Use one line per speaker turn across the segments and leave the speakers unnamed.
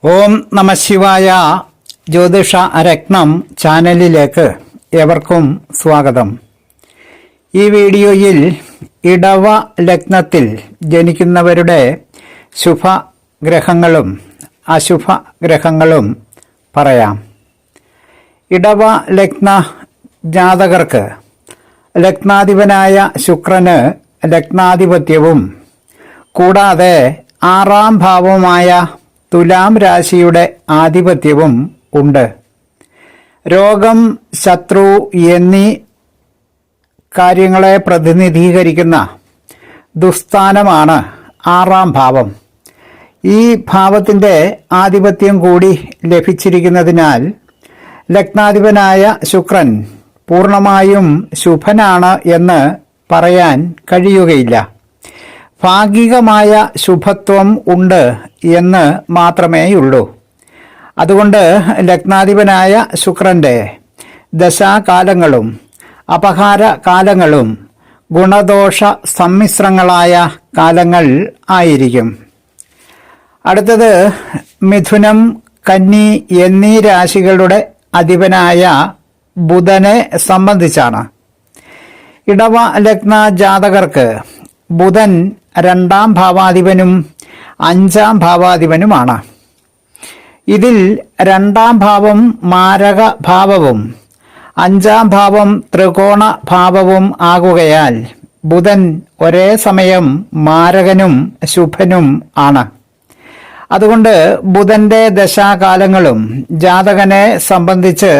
ഓം നമ ശിവായ. ജ്യോതിഷ രത്നം ചാനലിലേക്ക് ഏവർക്കും സ്വാഗതം. ഈ വീഡിയോയിൽ ഇടവ ലഗ്നത്തിൽ ജനിക്കുന്നവരുടെ ശുഭഗ്രഹങ്ങളും അശുഭഗ്രഹങ്ങളും പറയാം. ഇടവ ലഗ്ന ജാതകർക്ക് ലഗ്നാധിപനായ ശുക്രന് ലഗ്നാധിപത്യവും കൂടാതെ 6ാം ഭാവമായ തുലാം രാശിയുടെ ആധിപത്യവും ഉണ്ട്. രോഗം, ശത്രു എന്നീ കാര്യങ്ങളെ പ്രതിനിധീകരിക്കുന്ന ദുസ്ഥാനമാണ് 6ാം ഭാവം. ഈ ഭാവത്തിൻ്റെ ആധിപത്യം കൂടി ലഭിച്ചിരിക്കുന്നതിനാൽ ലഗ്നാധിപനായ ശുക്രൻ പൂർണ്ണമായും ശുഭനാണ് എന്ന് പറയാൻ കഴിയുകയില്ല. ഭാഗികമായ ശുഭത്വം ഉണ്ട് എന്ന് മാത്രമേയുള്ളൂ. അതുകൊണ്ട് ലഗ്നാധിപനായ ശുക്രൻ്റെ ദശാകാലങ്ങളും അപഹാര കാലങ്ങളും ഗുണദോഷ സമ്മിശ്രങ്ങളായ കാലങ്ങൾ ആയിരിക്കും. അടുത്തത് മിഥുനം, കന്നി എന്നീ രാശികളുടെ അധിപനായ ബുധനെ സംബന്ധിച്ചാണ്. ഇടവ ലഗ്ന ജാതകർക്ക് ബുധൻ 2ാം ഭാവാധിപനും 5ാം ഭാവാധിപനുമാണ്. ഇതിൽ 2ാം ഭാവം മാരക ഭാവവും 5ാം ഭാവം ത്രികോണ ഭാവവും ആകുകയാൽ ബുധൻ ഒരേ സമയം മാരകനും ശുഭനും ആണ്. അതുകൊണ്ട് ബുധന്റെ ദശാകാലങ്ങളും ജാതകനെ സംബന്ധിച്ച്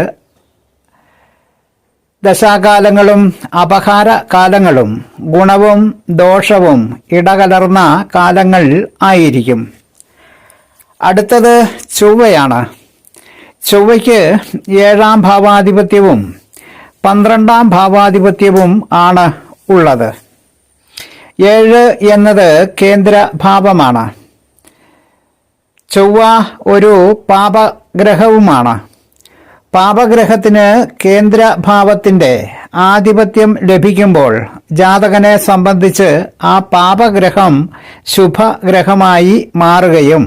ദശാകാലങ്ങളും അപഹാര കാലങ്ങളും ഗുണവും ദോഷവും ഇടകലർന്ന കാലങ്ങൾ ആയിരിക്കും. അടുത്തത് ചൊവ്വയാണ്. ചൊവ്വയ്ക്ക് 7ാം ഭാവാധിപത്യവും 12ാം ഭാവാധിപത്യവും ആണ് ഉള്ളത്. 7 എന്നത് കേന്ദ്ര ഭാവമാണ്. ചൊവ്വ ഒരു പാപഗ്രഹവുമാണ്. പാപഗ്രഹത്തിന് കേന്ദ്രഭാവത്തിൻ്റെ ആധിപത്യം ലഭിക്കുമ്പോൾ ജാതകനെ സംബന്ധിച്ച് ആ പാപഗ്രഹം ശുഭഗ്രഹമായി മാറുകയും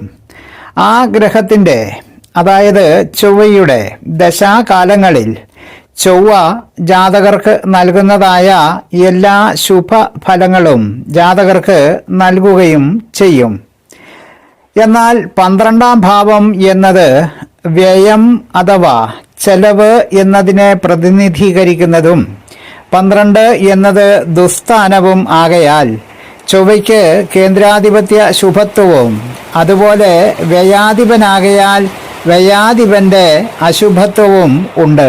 ആ ഗ്രഹത്തിൻ്റെ, അതായത് ചൊവ്വയുടെ ദശാകാലങ്ങളിൽ ചൊവ്വ ജാതകർക്ക് നൽകുന്നതായ എല്ലാ ശുഭഫലങ്ങളും ജാതകർക്ക് നൽകുകയും ചെയ്യും. എന്നാൽ 12ാം ഭാവം എന്നത് വ്യയം അഥവാ ചെലവ് എന്നതിനെ പ്രതിനിധീകരിക്കുന്നതും 12 എന്നത് ദുസ്ഥാനവും ആകയാൽ ചൊവ്വയ്ക്ക് കേന്ദ്രാധിപത്യ ശുഭത്വവും അതുപോലെ വ്യയാധിപനാകയാൽ വ്യയാധിപന്റെ അശുഭത്വവും ഉണ്ട്.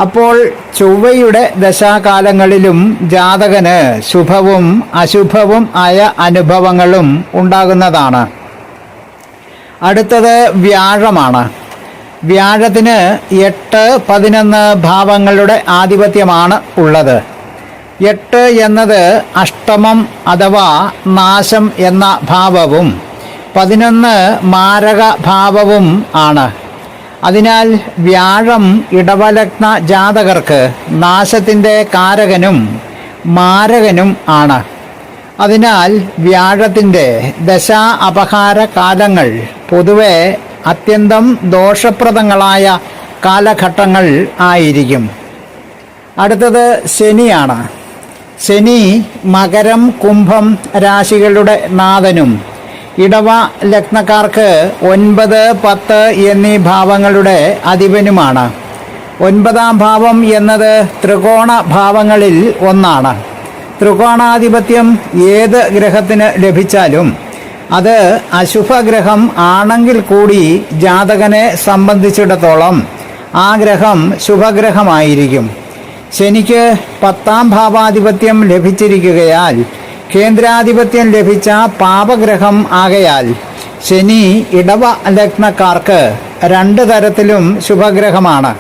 അപ്പോൾ ചൊവ്വയുടെ ദശാകാലങ്ങളിലും ജാതകന് ശുഭവും അശുഭവും ആയ അനുഭവങ്ങളും ഉണ്ടാകുന്നതാണ്. അടുത്തത് വ്യാഴമാണ്. വ്യാഴത്തിന് 8, 11 ഭാവങ്ങളുടെ ആധിപത്യമാണ് ഉള്ളത്. 8 എന്നത് അഷ്ടമം അഥവാ നാശം എന്ന ഭാവവും 11 മാരക ഭാവവും ആണ്. അതിനാൽ വ്യാഴം ഇടവലഗ്ന ജാതകർക്ക് നാശത്തിൻ്റെ കാരകനും മാരകനും ആണ്. അതിനാൽ വ്യാഴത്തിൻ്റെ ദശാ അപഹാര കാലങ്ങൾ പൊതുവെ അത്യന്തം ദോഷപ്രദങ്ങളായ കാലഘട്ടങ്ങൾ ആയിരിക്കും. അടുത്തത് ശനിയാണ്. ശനി മകരം, കുംഭം രാശികളുടെ നാഥനും ഇടവ ലഗ്നക്കാർക്ക് 9, 10 എന്നീ ഭാവങ്ങളുടെ അധിപനുമാണ്. 9ാം ഭാവം എന്നത് ത്രികോണ ഭാവങ്ങളിൽ ഒന്നാണ്. ത്രികോണാധിപത്യം ഏത് ഗ്രഹത്തിന് ലഭിച്ചാലും അത് അശുഭഗ്രഹം ആണെങ്കിൽ കൂടി ജാതകനെ സംബന്ധിച്ചിടത്തോളം ആ ഗ്രഹം ശുഭഗ്രഹമായിരിക്കും. ശനിക്ക് 10ാം ഭാവാധിപത്യം ലഭിച്ചിരിക്കുകയാൽ കേന്ദ്രാധിപത്യം ലഭിച്ച പാപഗ്രഹം ആകയാൽ ശനി ഇടവ ലഗ്നക്കാർക്ക് 2 തരത്തിലും ശുഭഗ്രഹമാണ്.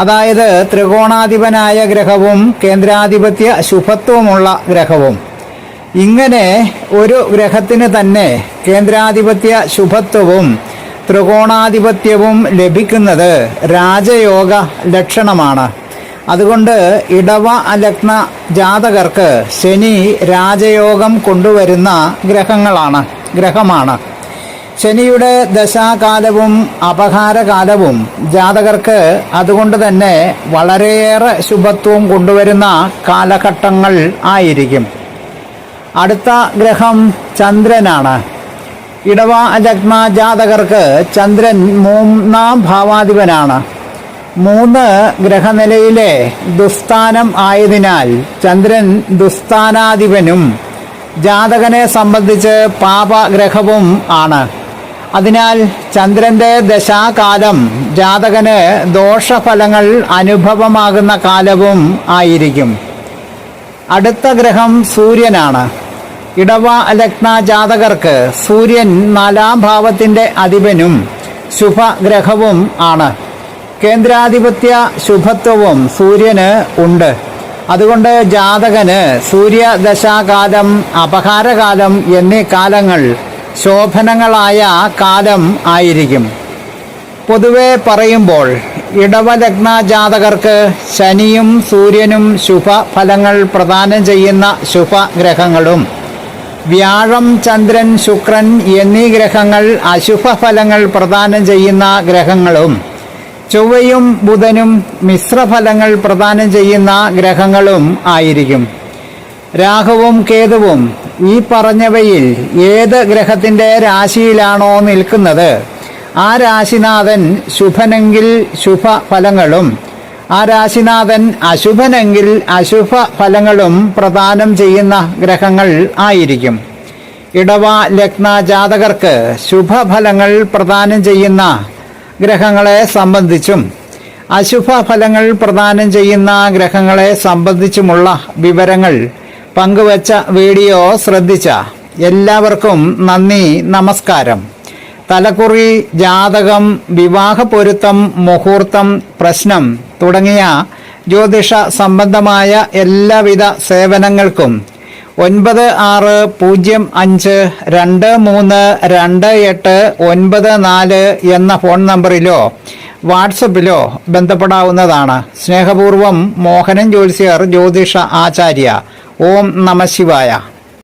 അതായത് ത്രികോണാധിപനായ ഗ്രഹവും കേന്ദ്രാധിപത്യ ശുഭത്വമുള്ള ഗ്രഹവും. ഇങ്ങനെ ഒരു ഗ്രഹത്തിന് തന്നെ കേന്ദ്രാധിപത്യ ശുഭത്വവും ത്രികോണാധിപത്യവും ലഭിക്കുന്നത് രാജയോഗ ലക്ഷണമാണ്. അതുകൊണ്ട് ഇടവ ലഗ്ന ജാതകർക്ക് ശനി രാജയോഗം കൊണ്ടുവരുന്ന ഗ്രഹമാണ്. ശനിയുടെ ദശാകാലവും അപഹാരകാലവും ജാതകർക്ക് അതുകൊണ്ട് തന്നെ വളരെയേറെ ശുഭത്വം കൊണ്ടുവരുന്ന കാലഘട്ടങ്ങൾ ആയിരിക്കും. അടുത്ത ഗ്രഹം ചന്ദ്രനാണ്. ഇടവ ലഗ്ന ജാതകർക്ക് ചന്ദ്രൻ 3-ാം ഭാവാധിപനാണ്. 3 ഗ്രഹനിലയിലെ ദുസ്ഥാനം ആയതിനാൽ ചന്ദ്രൻ ദുസ്ഥാനാധിപനും ജാതകനെ സംബന്ധിച്ച് പാപഗ്രഹവും ആണ്. അതിനാൽ ചന്ദ്രന്റെ ദശാകാലം ജാതകന് ദോഷഫലങ്ങൾ അനുഭവമാകുന്ന കാലവും ആയിരിക്കും. അടുത്ത ഗ്രഹം സൂര്യനാണ്. ഇടവ ലഗ്ന ജാതകർക്ക് സൂര്യൻ 4-ാം ഭാവത്തിന്റെ അധിപനും ശുഭഗ്രഹവും ആണ്. കേന്ദ്രാധിപത്യ ശുഭത്വവും സൂര്യന് ഉണ്ട്. അതുകൊണ്ട് ജാതകന് സൂര്യദശാകാലം അപഹാരകാലം എന്നീ കാലങ്ങൾ ശോഭനങ്ങളായ കാലം ആയിരിക്കും. പൊതുവെ പറയുമ്പോൾ ഇടവലഗ്ന ജാതകർക്ക് ശനിയും സൂര്യനും ശുഭഫലങ്ങൾ പ്രദാനം ചെയ്യുന്ന ശുഭഗ്രഹങ്ങളും വ്യാഴം ചന്ദ്രൻ ശുക്രൻ എന്നീ ഗ്രഹങ്ങൾ അശുഭഫലങ്ങൾ പ്രദാനം ചെയ്യുന്ന ഗ്രഹങ്ങളും ചൊവ്വയും ബുധനും മിശ്രഫലങ്ങൾ പ്രദാനം ചെയ്യുന്ന ഗ്രഹങ്ങളും ആയിരിക്കും. രാഹുവും കേതുവും ഈ പറഞ്ഞവയിൽ ഏത് ഗ്രഹത്തിന്റെ രാശിയിലാണോ നിൽക്കുന്നത് ആ രാശിനാഥൻ ശുഭനെങ്കിൽ ശുഭഫലങ്ങളും ആ രാശിനാഥൻ അശുഭനെങ്കിൽ അശുഭ ഫലങ്ങളും പ്രദാനം ചെയ്യുന്ന ഗ്രഹങ്ങൾ ആയിരിക്കും. ഇടവ ലഗ്ന ജാതകർക്ക് ശുഭഫലങ്ങൾ പ്രദാനം ചെയ്യുന്ന ഗ്രഹങ്ങളെ സംബന്ധിച്ചും അശുഭ ഫലങ്ങൾ പ്രദാനം ചെയ്യുന്ന ഗ്രഹങ്ങളെ സംബന്ധിച്ചുമുള്ള വിവരങ്ങൾ പങ്കുവച്ച വീഡിയോ ശ്രദ്ധിച്ച എല്ലാവർക്കും നന്ദി, നമസ്കാരം. തലക്കുറി, ജാതകം, വിവാഹ പൊരുത്തം, മുഹൂർത്തം, പ്രശ്നം തുടങ്ങിയ ജ്യോതിഷ സംബന്ധമായ എല്ലാവിധ സേവനങ്ങൾക്കും 9625232894 എന്ന ഫോൺ നമ്പറിലോ വാട്സപ്പിലോ ബന്ധപ്പെടാവുന്നതാണ്. സ്നേഹപൂർവം മോഹനൻ ജ്യോത്സ്യർ, ജ്യോതിഷ ആചാര്യ. ഓം നമഃ ശിവായ.